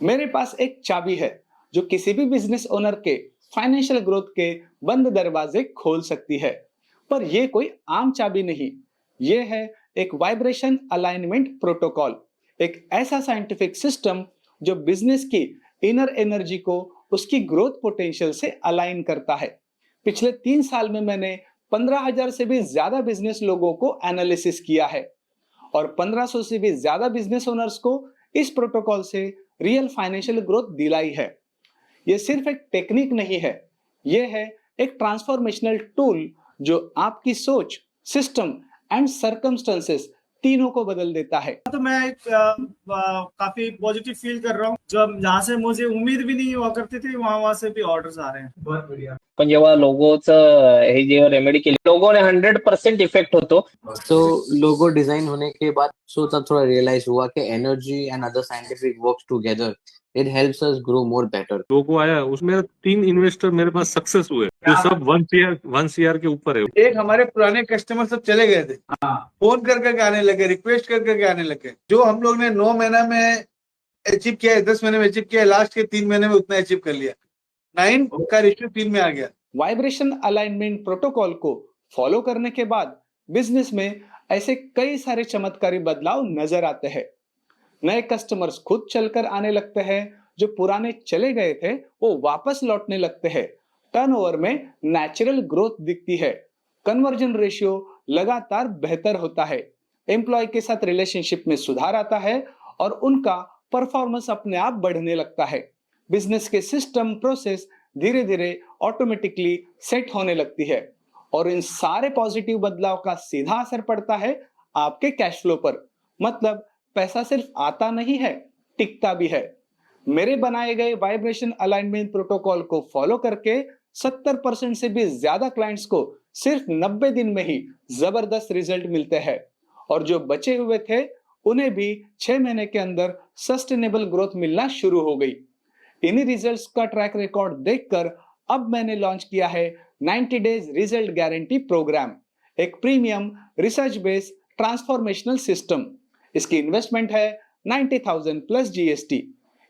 मेरे पास एक चाबी है जो किसी भी बिजनेस ओनर के फाइनेंशियल ग्रोथ के बंद दरवाजे खोल सकती है। पर यह कोई आम चाबी नहीं, यह है एक वाइब्रेशन अलाइनमेंट प्रोटोकॉल, एक ऐसा साइंटिफिक सिस्टम जो बिजनेस की इनर एनर्जी को उसकी ग्रोथ पोटेंशियल से अलाइन करता है। पिछले 3 साल में मैंने 15,000 से भी ज्यादा बिजनेस लोगों को एनालिसिस किया है और 1500 से भी ज्यादा बिजनेस ओनर्स को इस प्रोटोकॉल से रियल फाइनेंशियल ग्रोथ दिलाई है। यह सिर्फ एक टेक्निक नहीं है, यह है एक ट्रांसफॉर्मेशनल टूल जो आपकी सोच, सिस्टम एंड सर्कमस्टेंसेस तीनों को बदल देता है। तो मैं काफी पॉजिटिव फील कर रहा हूँ। जब जहाँ से मुझे उम्मीद भी नहीं हुआ करती थी वहां से भी ऑर्डर्स आ रहे हैं। बहुत बढ़िया। पण जेव्हा लोगोचं हे जेव्हा रेमेडी केली, लोगों ने 100% इफेक्ट होतो। तो लोगो डिजाइन होने के बाद सोचा, थोड़ा रियलाइज हुआ कि energy and other scientific works together, it helps us grow more better. Logo आया, उसमें 3 इन्वेस्टर मेरे पास सक्सेस हुए, जो सब 1 CR के ऊपर है। एक हमारे पुराने कस्टमर सब चले गए थे, फोन करके आने लगे, रिक्वेस्ट करके आने लगे। जो हम लोग ने 9 महीना में अचीव किया है, 10 महीने में अचीव किया है, लास्ट के 3 महीने में उतना अचीव कर लिया। 9 का रेशियो 3 में आ गया। वाइब्रेशन अलाइनमेंट प्रोटोकॉल को फॉलो करने के बाद बिजनेस में ऐसे कई सारे चमत्कारी बदलाव नजर आते हैं। नए कस्टमर्स खुद चलकर आने लगते हैं, जो पुराने चले गए थे वो वापस लौटने लगते हैं। टर्नओवर में नेचुरल ग्रोथ दिखती है, कन्वर्जन रेशियो लगातार बेहतर होता है, एम्प्लॉय के साथ रिलेशनशिप में सुधार आता है और उनका परफॉर्मेंस अपने आप बढ़ने लगता है। बिजनेस के सिस्टम, प्रोसेस धीरे धीरे ऑटोमेटिकली सेट होने लगती है और इन सारे पॉजिटिव बदलाव का सीधा असर पड़ता है आपके कैश फ्लो पर। मतलब पैसा सिर्फ आता नहीं है, टिकता भी है। मेरे बनाए गए वाइब्रेशन अलाइनमेंट प्रोटोकॉल को फॉलो करके 70% से भी ज्यादा क्लाइंट्स को सिर्फ 90 दिन में ही जबरदस्त रिजल्ट मिलते हैं और जो बचे हुए थे उन्हें भी 6 महीने के अंदर सस्टेनेबल ग्रोथ मिलना शुरू हो गई। इन्हीं रिजल्ट्स का ट्रैक रिकॉर्ड देखकर अब मैंने लॉन्च किया है 90 डेज रिजल्ट गारंटी प्रोग्राम, एक premium research based transformational system. इसकी इन्वेस्टमेंट है 90,000 प्लस GST।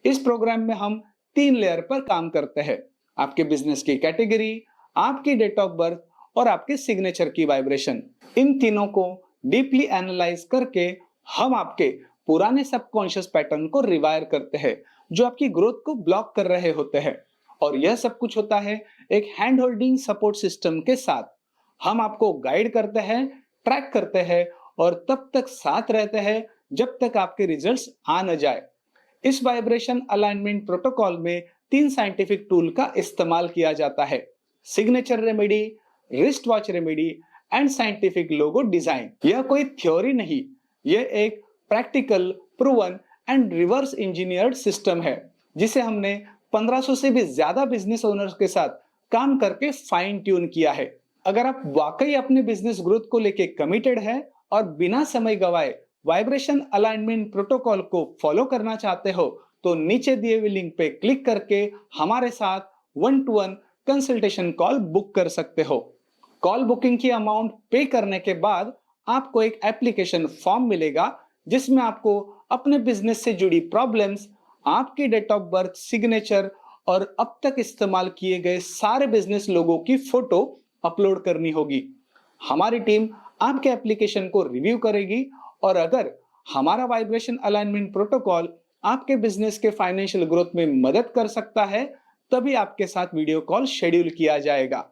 इस प्रोग्राम में हम 3 लेयर पर काम करते हैं, आपके बिजनेस की कैटेगरी, आपकी डेट ऑफ बर्थ और आपके सिग्नेचर की वाइब्रेशन। इन तीनों को डीपली एनालाइज करके हम आपके पुराने सबकॉन्शियस पैटर्न को रिवायर करते हैं जो आपकी ग्रोथ को ब्लॉक कर रहे होते हैं। और यह सब कुछ होता है एक हैंड होल्डिंग सपोर्ट सिस्टम के साथ। हम आपको गाइड करते हैं, ट्रैक करते हैं और तब तक साथ रहते हैं जब तक आपके रिजल्ट्स आ न जाए। इस वाइब्रेशन अलाइनमेंट प्रोटोकॉल में 3 साइंटिफिक टूल का इस्तेमाल किया जाता है: signature remedy, wrist watch remedy and scientific logo design. यह कोई थ्योरी नहीं, यह एक practical, proven and reverse engineered system है जिसे हमने 1500 से भी ज्यादा बिजनेस ओनर्स के साथ काम करके फाइन ट्यून किया है। अगर आप वाकई अपने बिजनेस ग्रोथ को लेके कमिटेड है और बिना समय गवाए वाइब्रेशन अलाइनमेंट प्रोटोकॉल को फॉलो करना चाहते हो तो नीचे दिए हुए लिंक पे क्लिक करके हमारे साथ 1-to-1 कंसल्टेशन कॉल बुक कर सकते हो। कॉल बुकिंग की अमाउंट पे करने के बाद आपको एक एप्लीकेशन फॉर्म मिलेगा जिसमें आपको अपने बिजनेस से जुड़ी प्रॉब्लम्स, आपकी डेट ऑफ बर्थ, सिग्नेचर और अब तक इस्तेमाल किए गए सारे बिजनेस लोगों की फोटो अपलोड करनी होगी। हमारी टीम आपके एप्लीकेशन को रिव्यू करेगी और अगर हमारा वाइब्रेशन अलाइनमेंट प्रोटोकॉल आपके बिजनेस के फाइनेंशियल ग्रोथ में मदद कर सकता है तभी आपके साथ वीडियो कॉल शेड्यूल किया जाएगा।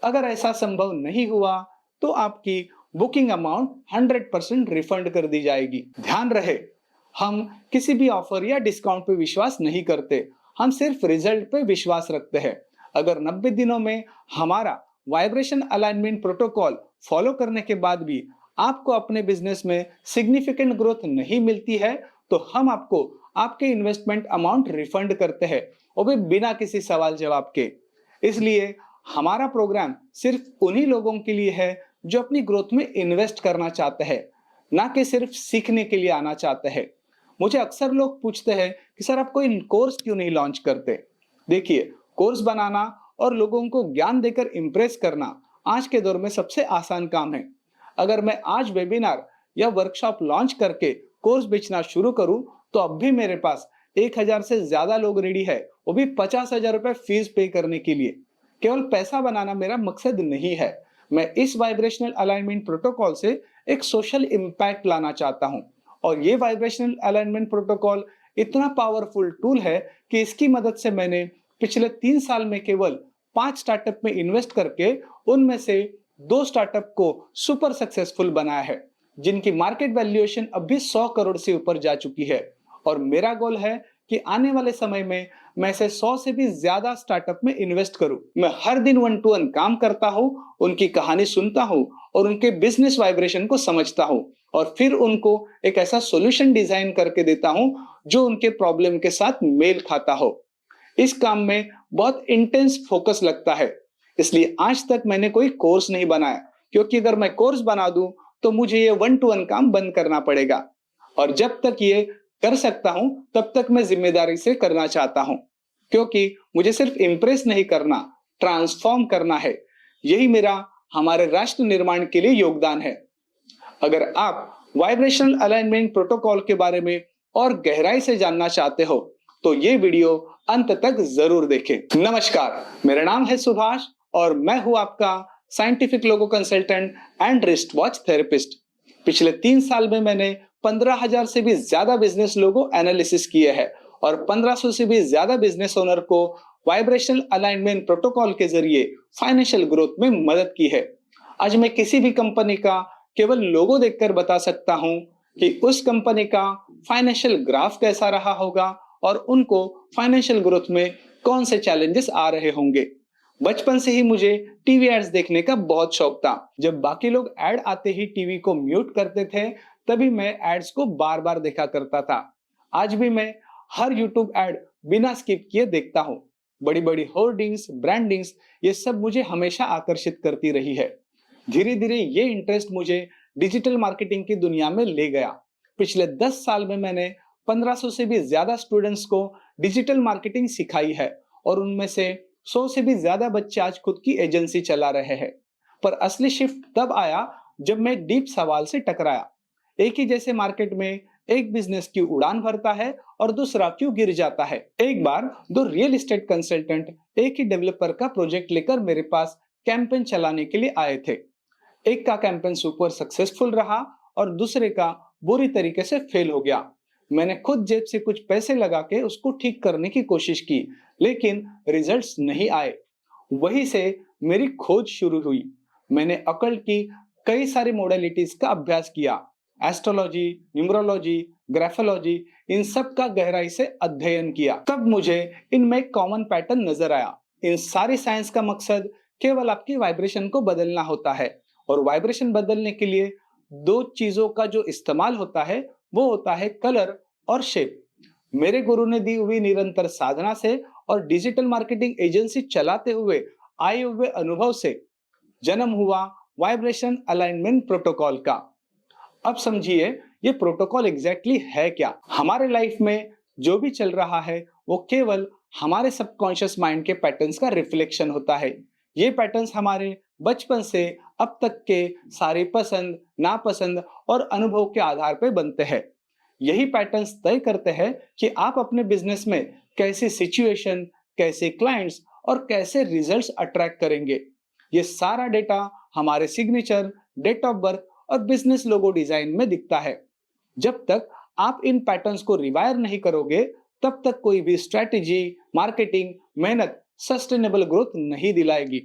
अगर ऐसा संभव नहीं हुआ तो आपकी बुकिंग अमाउंट 100% रिफंड कर दी जाएगी। ध्यान रहे, हम किसी भी ऑफर या डिस्काउंट पे विश्वास नहीं करते, हम सिर्फ रिजल्ट पे विश्वास रखते हैं। अगर 90 दिनों में हमारा वाइब्रेशन अलाइनमेंट प्रोटोकॉल फॉलो करने के बाद भी आपको अपने बिजनेस में सिग्निफिकेंट ग्रोथ नहीं मिलती है तो हम आपको आपके इन्वेस्टमेंट अमाउंट रिफंड करते हैं, वो भी बिना किसी सवाल जवाब के। इसलिए हमारा प्रोग्राम सिर्फ उन्हीं लोगों के लिए है जो अपनी ग्रोथ में इन्वेस्ट करना चाहते हैं, ना कि सिर्फ सीखने के लिए आना चाहते हैं। मुझे अक्सर लोग पूछते हैं कि सर आप कोई कोर्स क्यों नहीं लॉन्च करते। देखिए, कोर्स बनाना और लोगों को ज्ञान देकर इंप्रेस करना आज के दौर में सबसे आसान काम है। अगर मैं आज वेबिनार या वर्कशॉप लॉन्च करके कोर्स बेचना शुरू करूं तो अब भी मेरे पास 1000 से ज्यादा लोग रेडी है, वो भी 50,000 रुपए फीस पे करने के लिए। केवल पैसा बनाना मेरा मकसद नहीं है। मैं इस वाइब्रेशनल अलाइनमेंट प्रोटोकॉल से एक सोशल इम्पैक्ट लाना चाहता हूं। और ये वाइब्रेशनल अलाइनमेंट प्रोटोकॉल इतना पावरफुल टूल है कि इसकी मदद से मैंने पिछले 3 साल में केवल 5 स्टार्टअप में इन्वेस्ट करके उनमें से 2 स्टार्टअप को सुपर सक्सेसफुल बनाया है, जिनकी मार्केट वैल्यूएशन अभी 100 करोड़ से ऊपर जा चुकी है। और मेरा गोल है कि आने वाले समय में मैं ऐसे 100 से भी ज्यादा स्टार्टअप में इन्वेस्ट करूं। मैं हर दिन 1 to 1 काम करता हूं, उनकी कहानी सुनता हूं और उनके बिजनेस वाइब्रेशन को समझता हूं और फिर उनको एक ऐसा सॉल्यूशन डिजाइन करके देता हूं जो उनके प्रॉब्लम के साथ मेल खाता हो। इस काम में बहुत इंटेंस फोकस लगता है, इसलिए आज तक मैंने कोई कोर्स नहीं बनाया, क्योंकि अगर मैं कोर्स बना दूं तो मुझे ये 1 to 1 काम बंद करना पड़ेगा। और जब तक ये कर सकता हूं तब तक मैं जिम्मेदारी से करना चाहता हूं, क्योंकि मुझे सिर्फ इंप्रेस नहीं करना, ट्रांसफॉर्म करना है। यही मेरा हमारे राष्ट्र निर्माण के लिए योगदान है। अगर आप वाइब्रेशनल अलाइनमेंट प्रोटोकॉल के बारे में और गहराई से जानना चाहते हो तो ये वीडियो अंत तक जरूर देखें। नमस्कार, मेरा नाम है सुभाष और मैं हूं आपका scientific logo consultant and wrist watch therapist. पिछले 3 साल में मैंने 15,000 से भी ज्यादा बिजनेस लोगो एनालिसिस किए हैं और 1500 से भी ज्यादा बिजनेस ओनर को वाइब्रेशनल अलाइनमेंट प्रोटोकॉल के जरिए फाइनेंशियल ग्रोथ में मदद की है। आज मैं किसी भी कंपनी का केवल लोगो देखकर बता सकता हूं कि उस कंपनी का फाइनेंशियल ग्राफ कैसा रहा होगा और उनको फाइनेंशियल ग्रोथ में कौन से चैलेंजेस आ रहे होंगे। बचपन से ही मुझे टीवी एड्स देखने का बहुत शौक था। जब बाकी लोग एड आते ही टीवी को म्यूट करते थे, तभी मैं एड्स को बार बार देखा करता था। आज भी मैं हर यूट्यूब एड बिना स्किप किए देखता हूँ। बड़ी बड़ी होर्डिंग्स, ब्रांडिंग्स, ये सब मुझे हमेशा आकर्षित करती रही है। धीरे धीरे ये इंटरेस्ट मुझे डिजिटल मार्केटिंग की दुनिया में ले गया। पिछले 10 साल में मैंने 1500 से भी ज्यादा स्टूडेंट्स को डिजिटल मार्केटिंग सिखाई है और उनमें से 100 से भी ज्यादा बच्चे आज खुद की एजेंसी चला रहे हैं। पर असली शिफ्ट तब आया जब मैं एक डीप सवाल से टकराया। एक ही जैसे मार्केट में एक बिजनेस क्यों उड़ान भरता है और दूसरा क्यों गिर जाता है। एक बार 2 रियल एस्टेट कंसल्टेंट एक ही डेवलपर का प्रोजेक्ट लेकर मेरे पास कैंपेन चलाने के लिए आए थे। एक का कैंपेन सुपर सक्सेसफुल रहा और दूसरे का बुरी तरीके से फेल हो गया। मैंने खुद जेब से कुछ पैसे लगा के उसको ठीक करने की कोशिश की, लेकिन रिजल्ट्स नहीं आए। वहीं से मेरी खोज शुरू हुई। मैंने अकल्ट की कई सारी मॉडलिटीज का अभ्यास किया। एस्ट्रोलॉजी, न्यूमरोलॉजी, ग्राफोलॉजी, इन सब का गहराई से अध्ययन किया। तब मुझे इनमें एक कॉमन पैटर्न नजर आया। इन सारी साइंस का मकसद केवल आपकी वाइब्रेशन को बदलना होता है और वाइब्रेशन बदलने के लिए 2 चीजों का जो इस्तेमाल होता है वो होता है कलर और शेप। मेरे गुरु ने दी हुई निरंतर साधना से और डिजिटल मार्केटिंग एजेंसी चलाते हुए आए हुए अनुभव से जन्म हुआ वाइब्रेशन अलाइनमेंट प्रोटोकॉल का। अब समझिए ये प्रोटोकॉल एग्जैक्टली है क्या। हमारे लाइफ में जो भी चल रहा है वो केवल हमारे सबकॉन्शियस माइंड के पैटर्न्स का रिफ्लेक्शन होता है। ये पैटर्न्स हमारे बचपन से अब तक के सारी पसंद, नापसंद और अनुभव के आधार पर बनते हैं। यही पैटर्न्स तय करते हैं कि आप अपने बिजनेस में कैसी सिचुएशन, कैसे क्लाइंट्स और कैसे रिजल्ट्स अट्रैक्ट करेंगे। ये सारा डेटा हमारे सिग्नेचर, डेट ऑफ बर्थ और बिजनेस लोगो डिजाइन में दिखता है। जब तक आप इन पैटर्न्स को रिवायर नहीं करोगे, तब तक कोई भी स्ट्रेटेजी, मार्केटिंग, मेहनत सस्टेनेबल ग्रोथ नहीं दिलाएगी।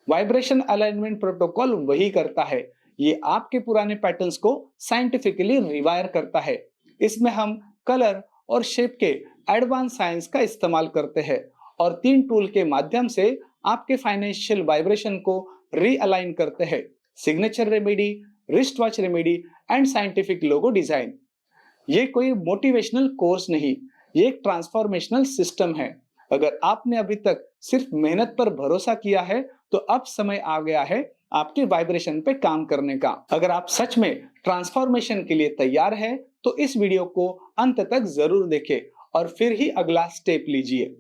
वाइब्रेशन अलाइनमेंट प्रोटोकॉल वही करता है। ये आपके पुराने पैटर्न्स को साइंटिफिकली रिवायर करता है। इसमें हम कलर और शेप के एडवांस साइंस का इस्तेमाल करते हैं और 3 टूल के माध्यम से आपके फाइनेंशियल वाइब्रेशन को रीअलाइन करते हैं। Signature remedy, wrist watch remedy and scientific logo design. ये कोई मोटिवेशनल कोर्स नहीं, ये एक ट्रांसफॉर्मेशनल सिस्टम है। अगर आपने अभी तक सिर्फ मेहनत पर भरोसा किया है तो अब समय आ गया है आपके वाइब्रेशन पे काम करने का। अगर आप सच में ट्रांसफॉर्मेशन के लिए तैयार है तो इस वीडियो को अंत तक जरूर देखें और फिर ही अगला स्टेप लीजिए।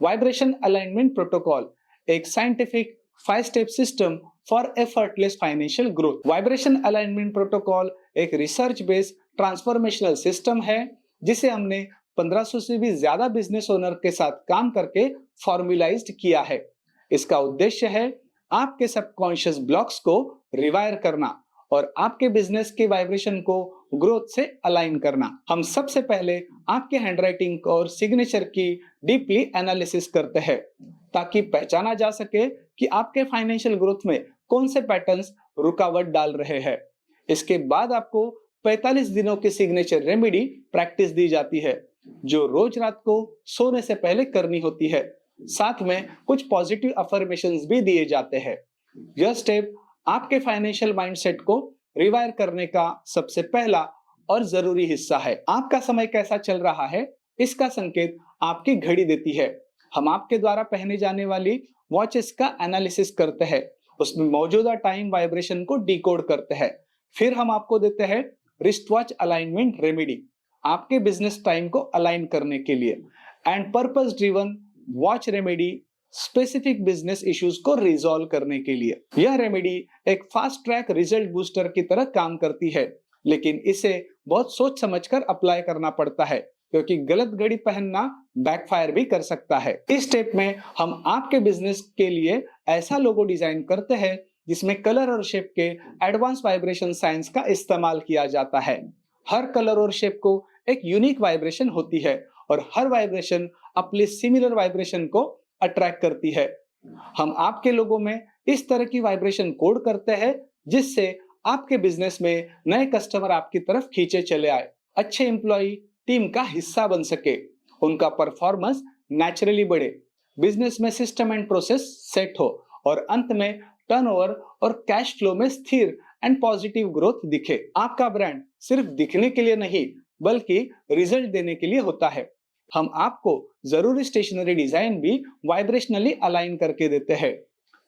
वाइब्रेशन अलाइनमेंट प्रोटोकॉल एक scientific 5 step system for effortless financial growth. Vibration alignment protocol एक रिसर्च बेस्ड ट्रांसफॉर्मेशनल सिस्टम है जिसे हमने 1500 से भी ज्यादा बिजनेस ओनर के साथ काम करके फॉर्मुलाइज्ड किया है। इसका उद्देश्य है आपके सबकॉन्शियस ब्लॉक्स को रिवायर करना और आपके बिजनेस के वाइब्रेशन को ग्रोथ से अलाइन करना। हम सबसे पहले आपके हैंडराइटिंग और सिग्नेचर की डीपली एनालिसिस करते हैं ताकि पहचाना जा सके कि आपके फाइनेंशियल ग्रोथ में कौन से पैटर्न्स रुकावट डाल रहे हैं। इसके बाद आपको 45 दिनों की सिग्नेचर रेमेडी प्रैक्टिस दी जाती है जो रोज रात को सोने से पहले करनी होती है। साथ में कुछ पॉजिटिव अफर्मेशंस भी दिए जाते हैं। यह स्टेप आपके फाइनेंशियल माइंडसेट को रिवायर करने का सबसे पहला और जरूरी हिस्सा है। आपका समय कैसा चल रहा है इसका संकेत आपकी घड़ी देती है। हम आपके द्वारा पहने जाने वाली वॉचेस का एनालिसिस करते हैं, उसमें मौजूदा टाइम वाइब्रेशन को डिकोड करते हैं। फिर हम आपको देते हैं रिस्ट वॉच अलाइनमेंट रेमेडी आपके बिजनेस टाइम को अलाइन करने के लिए and purpose driven watch remedy specific business issues को रिजॉल्व करने के लिए। यह रेमेडी एक फास्ट ट्रैक रिजल्ट बूस्टर की तरह काम करती है, लेकिन इसे बहुत सोच समझकर अप्लाई करना पड़ता है क्योंकि गलत घड़ी पहनना बैकफायर भी कर सकता है। इस स्टेप में हम आपके बिजनेस के लिए ऐसा लोगो डिजाइन करते हैं जिसमें कलर और शेप के एडवांस वाइब्रेशन साइंस का इस्तेमाल किया जाता है। हर कलर और शेप को एक यूनिक वाइब्रेशन होती है और हर वाइब्रेशन अपने सिमिलर वाइब्रेशन को अट्रैक्ट करती है। हम आपके लोगों में इस तरह की वाइब्रेशन कोड करते हैं जिससे आपके बिजनेस में नए कस्टमर आपकी तरफ खींचे चले आए, अच्छे एम्प्लॉय टीम का हिस्सा बन सके, उनका परफॉर्मेंस नेचुरली बढ़े, बिजनेस में सिस्टम एंड प्रोसेस सेट हो और अंत में टर्नओवर और कैश फ्लो में स्थिर एंड पॉजिटिव ग्रोथ दिखे। आपका ब्रांड सिर्फ दिखने के लिए नहीं बल्कि रिजल्ट देने के लिए होता है। हम आपको जरूरी स्टेशनरी डिजाइन भी वाइब्रेशनली अलाइन करके देते हैं।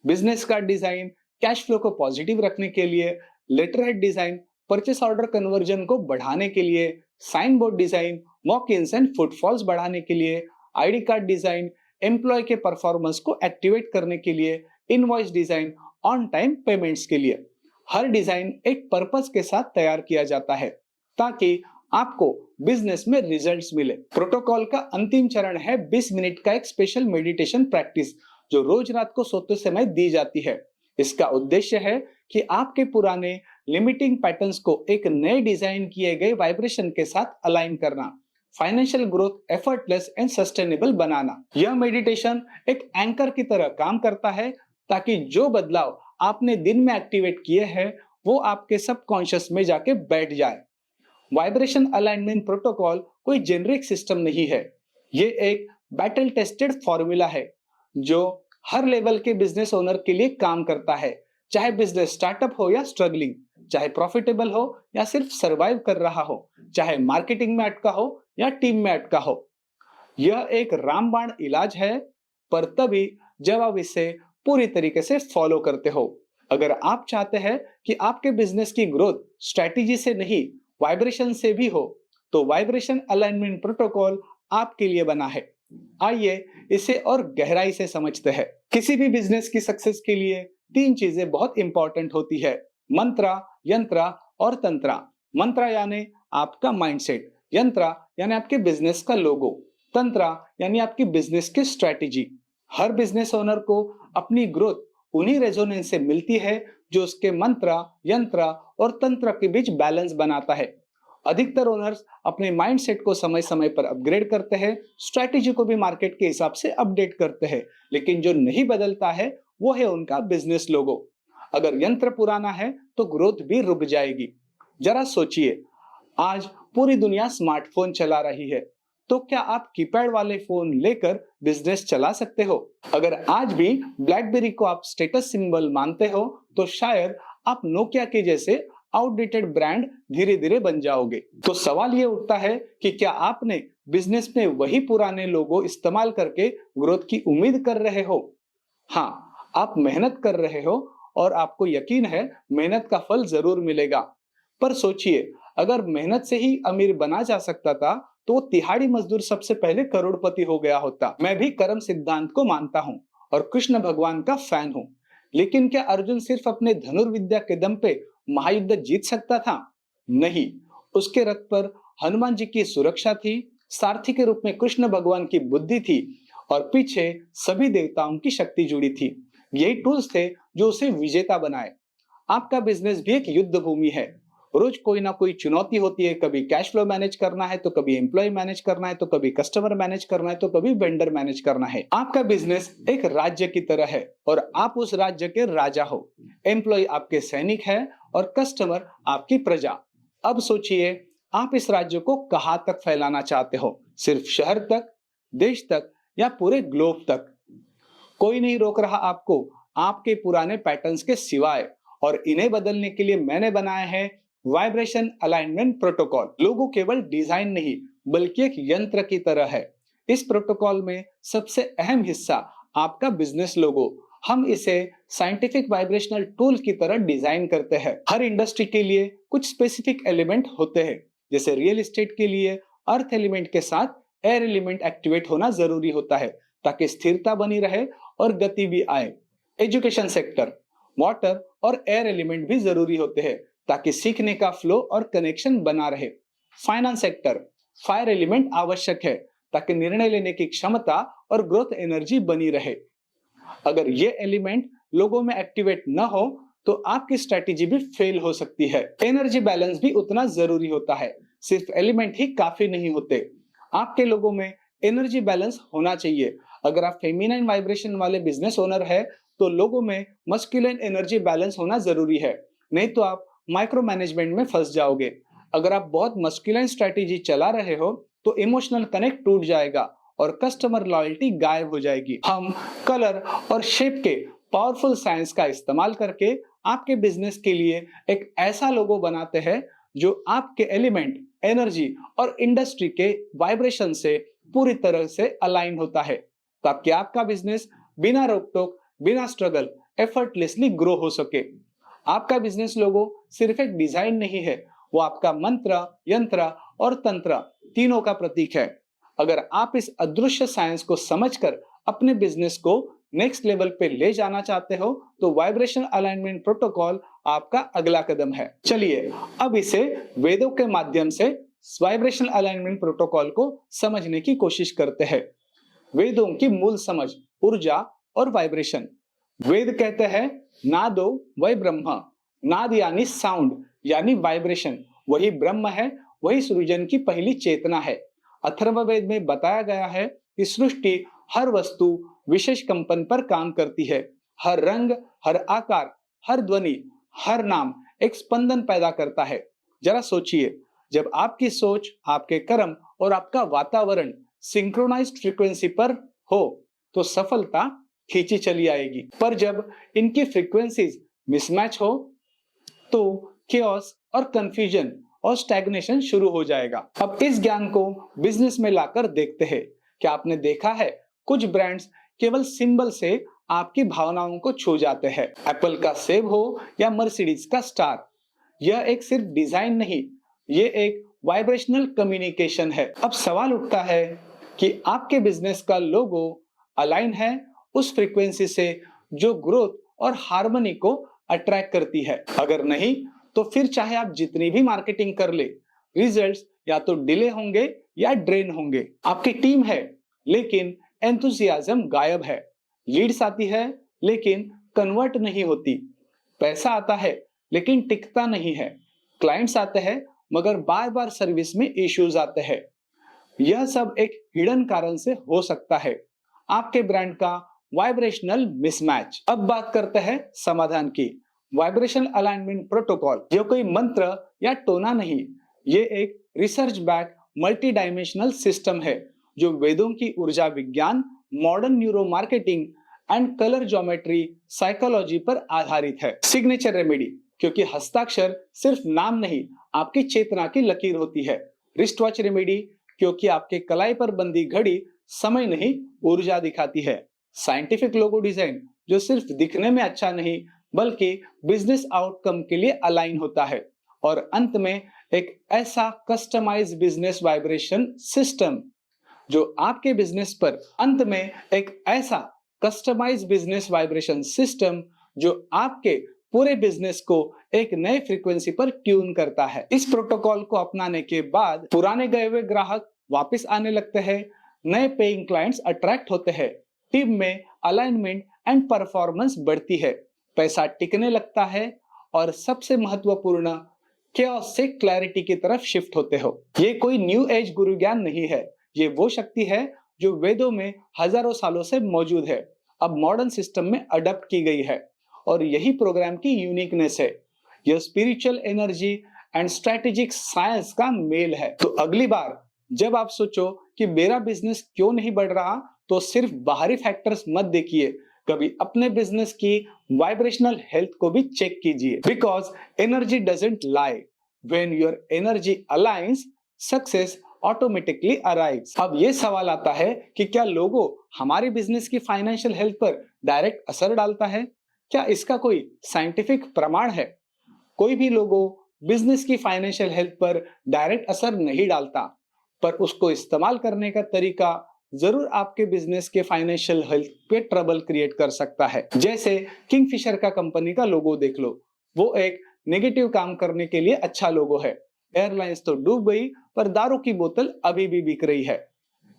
Business card design cash flow को पॉजिटिव रखने के लिए, letter head design purchase order conversion को बढ़ाने के लिए, sign board design walk ins and footfalls बढ़ाने के लिए, आईडी कार्ड डिजाइन एम्प्लॉय के परफॉर्मेंस को एक्टिवेट करने के लिए, invoice design on time payments के लिए। हर डिजाइन एक पर्पस के साथ तैयार किया जाता है ताकि आपको बिजनेस में रिजल्ट्स मिले। प्रोटोकॉल का अंतिम चरण है 20 मिनट का एक स्पेशल मेडिटेशन प्रैक्टिस जो रोज रात को सोते समय दी जाती है। इसका उद्देश्य है कि आपके पुराने लिमिटिंग पैटर्न्स को एक नए डिजाइन किए गए वाइब्रेशन के साथ अलाइन करना, financial growth effortless and sustainable बनाना। यह मेडिटेशन एक एंकर की तरह काम करता है ताकि जो बदलाव आपने दिन में एक्टिवेट किए हैं वो आपके सबकॉन्शियस में जाके बैठ जाए। वाइब्रेशन अलाइनमेंट प्रोटोकॉल कोई जेनरिक सिस्टम नहीं है, ये एक बैटल टेस्टेड फॉर्मूला है जो हर लेवल के बिजनेस ओनर के लिए काम करता है, चाहे बिजनेस स्टार्टअप हो या स्ट्रगलिंग, चाहे प्रॉफिटेबल हो या सिर्फ सरवाइव कर रहा हो, चाहे मार्केटिंग में अटका हो या टीम में अटका हो। यह एक रामबाण इलाज है, पर तभी जब आप इसे पूरी तरीके से फॉलो करते हो। अगर आप चाहते हैं कि आपके बिजनेस की ग्रोथ स्ट्रेटेजी से नहीं वाइब्रेशन से भी हो तो वाइब्रेशन अलाइनमेंट प्रोटोकॉल आपके लिए बना है। आइए इसे और गहराई से समझते हैं। किसी भी बिजनेस की सक्सेस के लिए 3 चीजें बहुत इंपॉर्टेंट होती है, मंत्रा, यंत्रा और तंत्रा। मंत्रा यानी आपका माइंडसेट, यंत्रा यानी आपके बिजनेस का लोगो, तंत्रा यानी आपकी बिजनेस की स्ट्रेटेजी। हर बिजनेस ओनर को अपनी ग्रोथ उन्हीं रेजोनेंस से मिलती है जो उसके मंत्रा, यंत्रा और तंत्र के बीच बैलेंस बनाता है। अधिकतर ओनर्स अपने माइंडसेट को समय समय पर अपग्रेड करते हैं, स्ट्रैटेजी को भी मार्केट के हिसाब से अपडेट करते हैं, लेकिन जो नहीं बदलता है वो है उनका बिजनेस लोगो। अगर यंत्र पुराना है तो ग्रोथ भी रुक जाएगी। जरा सोचिए, आज पूरी दुनिया स्मार्टफोन चला रही है, तो क्या आप कीपैड वाले फोन लेकर बिजनेस चला सकते हो? अगर आज भी ब्लैकबेरी को आप स्टेटस सिंबल मानते हो तो शायद आप नोकिया के जैसे आउटडेटेड ब्रांड धीरे धीरे बन जाओगे। तो सवाल ये उठता है कि क्या आपने बिजनेस में वही पुराने लोगो इस्तेमाल करके ग्रोथ की उम्मीद कर रहे हो? हाँ, आप मेहनत कर रहे हो और आपको यकीन है मेहनत का फल जरूर मिलेगा। पर सोचिए, अगर मेहनत से ही अमीर बना जा सकता था तो वो तिहाड़ी मजदूर सबसे पहले करोड़पति हो गया होता। मैं भी कर्म सिद्धांत को मानता हूँ और कृष्ण भगवान का फैन हूँ, लेकिन क्या अर्जुन सिर्फ अपने धनुर्विद्या के दम पे महायुद्ध जीत सकता था? नहीं, उसके रथ पर हनुमान जी की सुरक्षा थी, सारथी के रूप में कृष्ण भगवान की बुद्धि थी और पीछे सभी देवताओं की शक्ति जुड़ी थी। यही टूल्स थे जो उसे विजेता बनाए। आपका बिजनेस भी एक युद्ध भूमि है। रोज कोई ना कोई चुनौती होती है। कभी कैश फ्लो मैनेज करना है, तो कभी एम्प्लॉय मैनेज करना है, तो कभी कस्टमर मैनेज करना है, तो कभी वेंडर मैनेज करना है। आपका बिजनेस एक राज्य की तरह है और आप उस राज्य के राजा हो। एम्प्लॉय आपके सैनिक है और कस्टमर आपकी प्रजा। अब सोचिए, आप इस राज्य को कहां तक फैलाना चाहते हो? सिर्फ शहर तक, देश तक, या पूरे ग्लोब तक? कोई नहीं रोक रहा आपको आपके पुराने पैटर्न्स के सिवाय, और इन्हें बदलने के लिए मैंने बनाया है वाइब्रेशन अलाइनमेंट प्रोटोकॉल। लोगो केवल डिजाइन नहीं बल्कि एक यंत्र की तरह है। इस प्रोटोकॉल में सबसे अहम हिस्सा आपका बिजनेस लोगो। हम इसे साइंटिफिक वाइब्रेशनल टूल की तरह डिजाइन करते हैं। हर इंडस्ट्री के लिए कुछ स्पेसिफिक एलिमेंट होते हैं। जैसे रियल एस्टेट के लिए अर्थ एलिमेंट के साथ एयर एलिमेंट एक्टिवेट होना जरूरी होता है ताकि स्थिरता बनी रहे और गति भी आए। एजुकेशन सेक्टर, वाटर और एयर एलिमेंट भी जरूरी होते हैं ताकि सीखने का फ्लो और कनेक्शन बना रहे। फाइनेंस सेक्टर, फायर एलिमेंट आवश्यक है ताकि निर्णय लेने की क्षमता और ग्रोथ एनर्जी बनी रहे। अगर ये एलिमेंट लोगों में एक्टिवेट न हो तो आपकी स्ट्रेटेजी भी फेल हो सकती है। एनर्जी बैलेंस भी उतना जरूरी होता है। सिर्फ एलिमेंट ही काफी नहीं होते। आपके लोगों में एनर्जी बैलेंस होना चाहिए। अगर आप फेमिनाइन वाइब्रेशन वाले बिजनेस ओनर है तो लोगों में मस्कुलिन एनर्जी बैलेंस होना जरूरी है, नहीं तो आप माइक्रो मैनेजमेंट में फंस जाओगे। अगर आप बहुत मस्कुलिन स्ट्रेटेजी चला रहे हो तो इमोशनल कनेक्ट टूट जाएगा और कस्टमर लॉयल्टी गायब हो जाएगी। हम कलर और शेप के पावरफुल साइंस का इस्तेमाल करके आपके बिजनेस के लिए एक ऐसा लोगो बनाते हैं जो आपके एलिमेंट, एनर्जी और इंडस्ट्री के वाइब्रेशन से पूरी तरह से अलाइन होता है ताकि आपका बिजनेस बिना रोक टोक, बिना स्ट्रगल, एफर्टलेसली ग्रो हो सके। आपका बिजनेस लोगो सिर्फ एक डिजाइन नहीं है, वो आपका मंत्र, यंत्र और तंत्र तीनों का प्रतीक है। अगर आप इस अदृश्य साइंस को समझकर अपने बिजनेस को नेक्स्ट लेवल पे ले जाना चाहते हो तो वाइब्रेशन अलाइनमेंट प्रोटोकॉल आपका अगला कदम है। चलिए अब इसे वेदों के माध्यम से वाइब्रेशन अलाइनमेंट प्रोटोकॉल को समझने की कोशिश करते हैं। वेदों की मूल समझ, ऊर्जा और वाइब्रेशन। वेद कहते हैं नादो वही ब्रह्म। नाद यानी साउंड यानी वाइब्रेशन, वही ब्रह्म है, वही सृजन की पहली चेतना है। अथर्ववेद में बताया गया है कि सृष्टि हर वस्तु विशेष कंपन पर काम करती है। हर रंग, हर आकार, हर ध्वनि, हर नाम एक स्पंदन पैदा करता है। जरा सोचिए, जब आपकी सोच, आपके कर्म और आपका वातावरण सिंक्रोनाइज्ड फ्रीक्वेंसी पर हो तो सफलता खींची चली आएगी। पर जब इनकी फ्रीक्वेंसीज मिसमैच हो तो केओस और कंफ्यूजन और स्टैग्नेशन शुरू हो जाएगा। अब इस ज्ञान को बिजनेस में लाकर देखते हैं। क्या आपने देखा है कुछ ब्रांड्स केवल सिंबल से आपकी भावनाओं को छू जाते हैं? एप्पल का सेब हो या मर्सिडीज का स्टार, यह एक सिर्फ डिजाइन नहीं, ये एक वाइब्रेशनल कम्युनिकेशन है। अब सवाल उठता है कि आपके बिजनेस का लोगो अलाइन है उस फ्रीक्वेंसी से जो ग्रोथ और हार्मनी को अट्रैक्ट करती है। अगर नहीं तो फिर चाहे आप जितनी भी मार्केटिंग कर ले, रिजल्ट्स या तो डिले होंगे या ड्रेन होंगे। आपकी टीम है लेकिन एंथुसियाज्म गायब है। लीड्स आती है लेकिन कन्वर्ट नहीं होती। पैसा आता है लेकिन टिकता नहीं है। क्लाइंट्स आते हैं मगर बार बार सर्विस में इश्यूज आते हैं। यह सब एक हिडन कारण से हो सकता है, आपके ब्रांड का वाइब्रेशनल मिसमैच। अब बात करते हैं समाधान की। वाइब्रेशन अलाइनमेंट प्रोटोकॉल ये कोई मंत्र या टोना नहीं, ये एक research back multi dimensional system है जो वेदों की ऊर्जा विज्ञान, modern neuro marketing and colour geometry psychology पर आधारित है। सिग्नेचर रेमेडी, क्योंकि हस्ताक्षर सिर्फ नाम नहीं, आपकी चेतना की लकीर होती है। रिस्ट वॉच रेमेडी, क्योंकि आपके कलाई पर बंदी घड़ी समय नहीं ऊर्जा दिखाती है। साइंटिफिक लोगो डिजाइन, जो सिर्फ दिखने में अच्छा नहीं बल्कि बिजनेस आउटकम के लिए अलाइन होता है। और अंत में एक ऐसा कस्टमाइज बिजनेस वाइब्रेशन सिस्टम जो आपके बिजनेस पर अंत में एक ऐसा कस्टमाइज बिजनेस वाइब्रेशन सिस्टम जो आपके पूरे बिजनेस को एक नए फ्रीक्वेंसी पर ट्यून करता है। इस प्रोटोकॉल को अपनाने के बाद पुराने गए हुए ग्राहक वापस आने लगते हैं, नए पेइंग क्लाइंट्स अट्रैक्ट होते हैं, टीम में अलाइनमेंट एंड परफॉर्मेंस बढ़ती है, पैसा टिकने लगता है और सबसे महत्वपूर्ण chaos से क्लैरिटी की तरफ शिफ्ट होते हो। ये कोई न्यू एज गुरु ज्ञान नहीं है, ये वो शक्ति है जो वेदों में हजारों सालों से मौजूद है, अब मॉडर्न सिस्टम में अडॉप्ट की गई है और यही प्रोग्राम की यूनिकनेस है। यह spiritual energy and strategic science का मेल है। तो अगली बार जब आप सोचो कि मेरा बिजनेस क्यों नहीं बढ़ रहा, तो सिर्फ बाहरी फैक्टर्स मत देखिए, कभी अपने बिजनेस की वाइब्रेशनल हेल्थ को भी चेक कीजिए। Because energy doesn't lie, when your energy aligns success automatically arrives. अब ये सवाल आता है कि क्या लोगों हमारे बिजनेस की फाइनेंशियल हेल्थ पर डायरेक्ट असर डालता है? क्या इसका कोई साइंटिफिक प्रमाण है? कोई भी लोगों बिजनेस की फाइनेंशियल हेल्थ पर डायरेक्ट असर नहीं डालता, पर उसको इस्तेमाल करने का तरीका जरूर आपके बिजनेस के फाइनेंशियल हेल्थ पे ट्रबल क्रिएट कर सकता है। जैसे किंगफिशर का कंपनी का लोगो देख लो, वो एक नेगेटिव काम करने के लिए अच्छा लोगो है। एयरलाइंस तो डूब गई, पर दारू की बोतल अभी भी बिक रही है।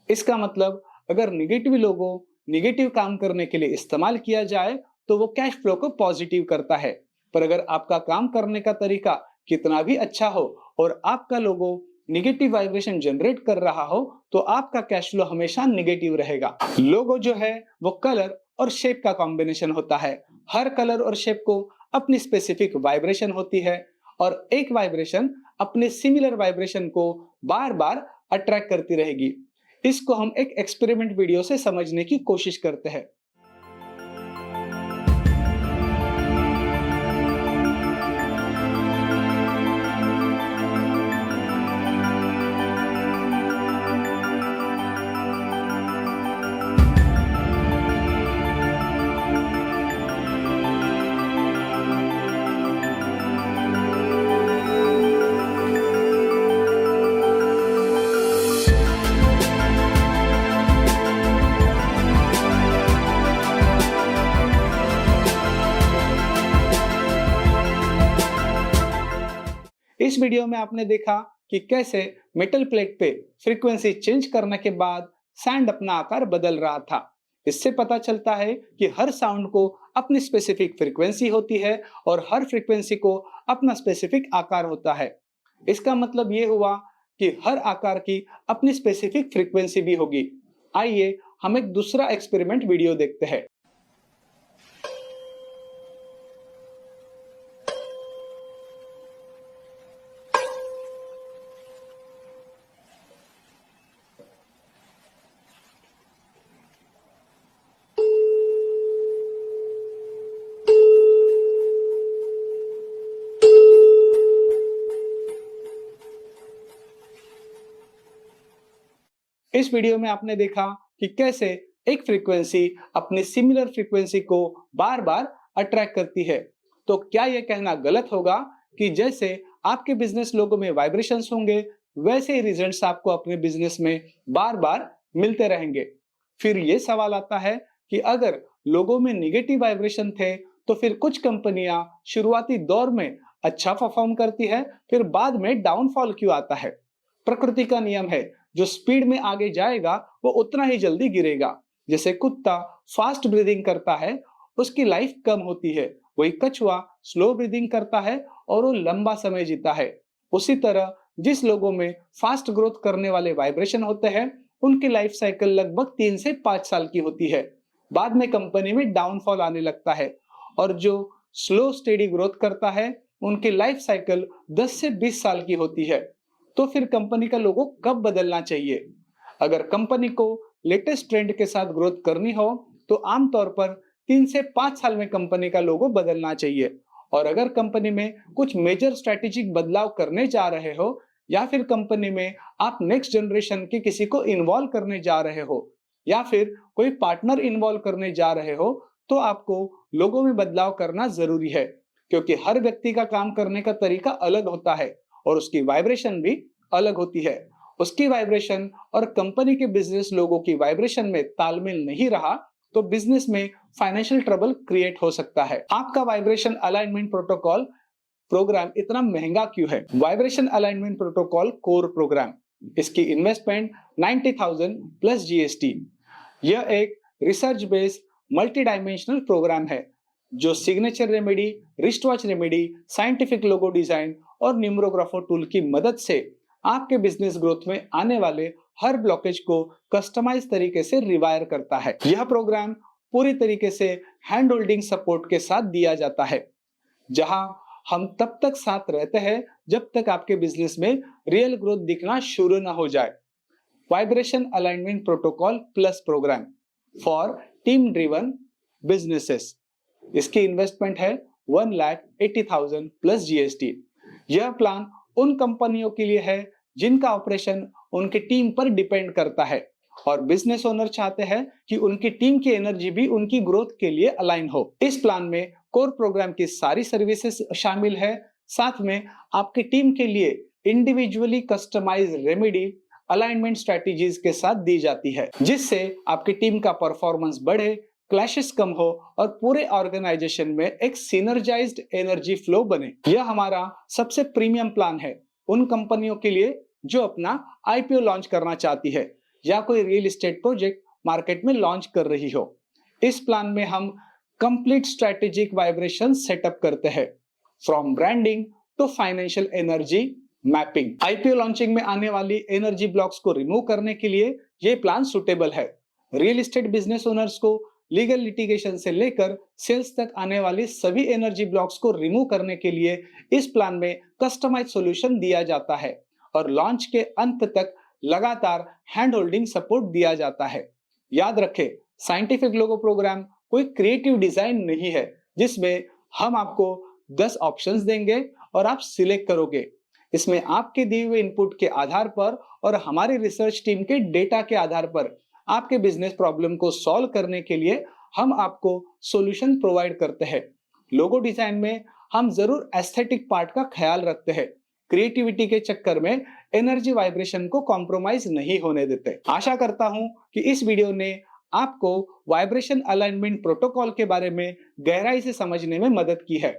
इसका मतलब अगर नेगेटिव लोगो नेगेटिव काम करने के लिए इस्तेमाल किया जाए तो वो कैश फ्लो को पॉजिटिव करता है, पर अगर आपका काम करने का तरीका कितना भी अच्छा हो और आपका लोगो नेगेटिव वाइब्रेशन जनरेट कर रहा हो, तो आपका कैश फ्लो हमेशा नेगेटिव रहेगा। लोगो जो है वो कलर और शेप का कॉम्बिनेशन होता है। हर कलर और शेप को अपनी स्पेसिफिक वाइब्रेशन होती है और एक वाइब्रेशन अपने सिमिलर वाइब्रेशन को बार बार अट्रैक्ट करती रहेगी। इसको हम एक एक्सपेरिमेंट वीडियो से समझने की कोशिश करते हैं। इस वीडियो में आपने देखा कि कैसे मेटल प्लेट पे फ्रीक्वेंसी चेंज करने के बाद सैंड अपना आकार बदल रहा था। इससे पता चलता है कि हर साउंड को अपनी स्पेसिफिक फ्रीक्वेंसी होती है और हर फ्रीक्वेंसी को अपना स्पेसिफिक आकार होता है। इसका मतलब ये हुआ कि हर आकार की अपनी स्पेसिफिक फ्रीक्वेंसी भी होगी। आइए हम एक दूसरा एक्सपेरिमेंट वीडियो देखते हैं। इस वीडियो में आपने देखा कि कैसे एक फ्रीक्वेंसी अपनी सिमिलर फ्रीक्वेंसी को बार बार अट्रैक्ट करती है। तो क्या यह कहना गलत होगा कि जैसे आपके बिजनेस लोगों में वाइब्रेशंस होंगे, वैसे ही रिजल्ट्स आपको अपने बिजनेस में बार बार मिलते रहेंगे? फिर ये सवाल आता है कि अगर लोगों में निगेटिव वाइब्रेशन थे, तो फिर कुछ कंपनियां शुरुआती दौर में अच्छा परफॉर्म करती है, फिर बाद में डाउनफॉल क्यों आता है? प्रकृति का नियम है, जो स्पीड में आगे जाएगा वो उतना ही जल्दी गिरेगा। जैसे कुत्ता फास्ट ब्रीदिंग करता है, उसकी लाइफ कम होती है, वही कछुआ स्लो ब्रीदिंग करता है और वो लंबा समय जीता है। उसी तरह जिस लोगों में फास्ट ग्रोथ करने वाले वाइब्रेशन होते हैं, उनकी लाइफ साइकिल लगभग 3 से 5 साल की होती है। बाद में कंपनी में डाउनफॉल आने लगता है, और जो स्लो स्टेडी ग्रोथ करता है, उनकी लाइफ साइकिल 10 से 20 साल की होती है। तो फिर कंपनी का लोगो कब बदलना चाहिए? अगर कंपनी को लेटेस्ट ट्रेंड के साथ ग्रोथ करनी हो, तो आमतौर पर 3 से 5 साल में कंपनी का लोगो बदलना चाहिए। और अगर कंपनी में कुछ मेजर स्ट्रेटेजिक बदलाव करने जा रहे हो, या फिर कंपनी में आप नेक्स्ट जनरेशन के किसी को इन्वॉल्व करने जा रहे हो, या फिर कोई पार्टनर इन्वॉल्व करने जा रहे हो, तो आपको लोगों में बदलाव करना जरूरी है, क्योंकि हर व्यक्ति का काम करने का तरीका अलग होता है और उसकी वाइब्रेशन भी अलग होती है। उसकी वाइब्रेशन और कंपनी के बिजनेस लोगों की वाइब्रेशन में तालमेल नहीं रहा, तो बिजनेस में फाइनेंशियल ट्रबल क्रिएट हो सकता है। आपका वाइब्रेशन अलाइनमेंट प्रोटोकॉल प्रोग्राम इतना महंगा क्यों है? Vibration alignment protocol core program इसकी इन्वेस्टमेंट 90,000 प्लस जीएसटी। यह एक research based multi dimensional program है जो signature remedy, wrist watch remedy, scientific logo design और न्यूमरोग्राफो टूल की मदद से आपके बिजनेस ग्रोथ में आने वाले हर ब्लॉकेज को कस्टमाइज तरीके से रिवायर करता है। यह प्रोग्राम पूरी तरीके से हैंड होल्डिंग सपोर्ट के साथ दिया जाता है, जहां हम तब तक साथ रहते हैं जब तक आपके बिजनेस में रियल ग्रोथ दिखना शुरू ना हो जाए। Vibration alignment protocol plus program for team driven businesses. इसकी इन्वेस्टमेंट है 1,80,000 प्लस जीएसटी। यह प्लान उन कंपनियों के लिए है जिनका ऑपरेशन उनके टीम पर डिपेंड करता है और बिजनेस ओनर चाहते हैं कि उनकी टीम की एनर्जी भी उनकी ग्रोथ के लिए अलाइन हो। इस प्लान में कोर प्रोग्राम की सारी सर्विसेज शामिल है, साथ में आपकी टीम के लिए individually customise remedy alignment strategies के साथ दी जाती है, जिससे आपकी टीम का परफॉर्मेंस बढ़े, क्लैशेस कम हो और पूरे ऑर्गेनाइजेशन में एक सिनर्जाइज्ड एनर्जी फ्लो बने। यह हमारा सबसे प्रीमियम प्लान है उन कंपनियों के लिए जो अपना आईपीओ लॉन्च करना चाहती है या कोई रियल एस्टेट प्रोजेक्ट मार्केट में लॉन्च कर रही हो। इस प्लान में हम कंप्लीट स्ट्रेटेजिक वाइब्रेशन सेटअप करते हैं, from branding to financial energy mapping. IPO launching में आने वाली एनर्जी ब्लॉक्स को रिमूव करने के लिए ये प्लान सुटेबल है। रियल एस्टेट बिजनेस ओनर्स को लीगल लिटिगेशन से लेकर सेल्स तक आने वाली सभी एनर्जी ब्लॉक्स को रिमूव करने के लिए इस प्लान में कस्टमाइज सॉल्यूशन दिया जाता है और लॉन्च के अंत तक लगातार हैंड होल्डिंग सपोर्ट दिया जाता है। याद रखें, साइंटिफिक लोगो प्रोग्राम कोई क्रिएटिव डिजाइन नहीं है जिसमें हम आपको 10 ऑप्शंस देंगे और आप सिलेक्ट करोगे। इसमें आपके दिए हुए इनपुट के आधार पर और हमारी रिसर्च टीम के डेटा के आधार पर आपके बिजनेस प्रॉब्लम को सॉल्व करने के लिए हम आपको सॉल्यूशन प्रोवाइड करते हैं। लोगो डिजाइन में हम जरूर एस्थेटिक पार्ट का ख्याल रखते हैं, क्रिएटिविटी के चक्कर में एनर्जी वाइब्रेशन को कॉम्प्रोमाइज नहीं होने देते। आशा करता हूं कि इस वीडियो ने आपको वाइब्रेशन अलाइनमेंट प्रोटोकॉल के बारे में गहराई से समझने में मदद की है।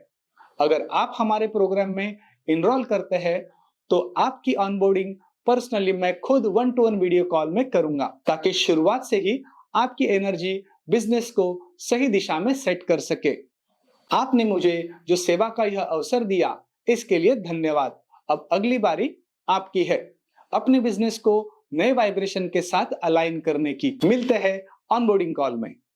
अगर आप हमारे प्रोग्राम में इनरोल करते हैं तो आपकी ऑनबोर्डिंग पर्सनली मैं खुद 1-to-1 वीडियो कॉल में करूंगा, ताकि शुरुआत से ही आपकी एनर्जी बिजनेस को सही दिशा में सेट कर सके। आपने मुझे जो सेवा का यह अवसर दिया, इसके लिए धन्यवाद। अब अगली बारी आपकी है अपने बिजनेस को नए वाइब्रेशन के साथ अलाइन करने की। मिलते हैं ऑनबोर्डिंग कॉल में।